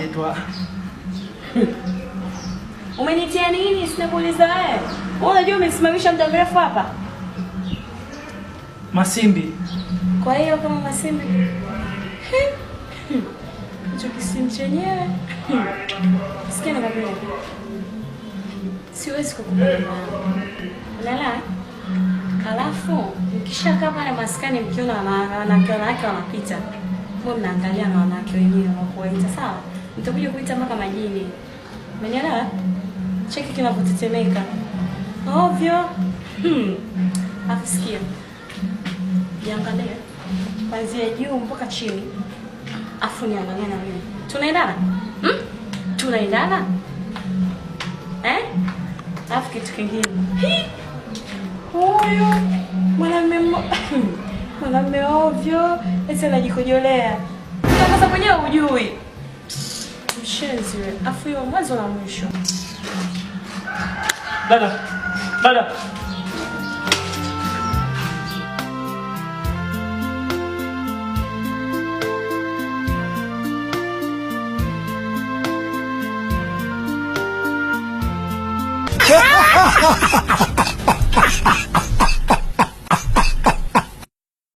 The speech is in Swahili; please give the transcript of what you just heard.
naitwa. Umenitia nini? Sina kuuliza wewe. Wewe unajua umesimamisha muda mrefu hapa? Masimbi. Kwa hiyo kama Masimbi. Hicho kisimu chenyewe. Sikia nikwambie. Siwezi kukubali. Lala. Halafu mkishakaa pale maskani mkiona wanawake wanapita. Mbona mnaangalia na wanawake wenyewe wakuwaita sawa? Mtakuja kuita mpaka majini. Umenielewa? Cheki kinavyotetemeka. Ovyo. Afisikia. Jiangalie. Kuanzia juu mpaka chini. Afu niangalie na mimi. Tunaendana? Tunaendana? Alafu kitu kingine. Huyo mwanamume ovyo, ese anajikojolea. Sasa mwenyewe hujui. Mshenzi wewe. Afu hiyo mwanzo na mwisho. Dada. Ha ha ha ha!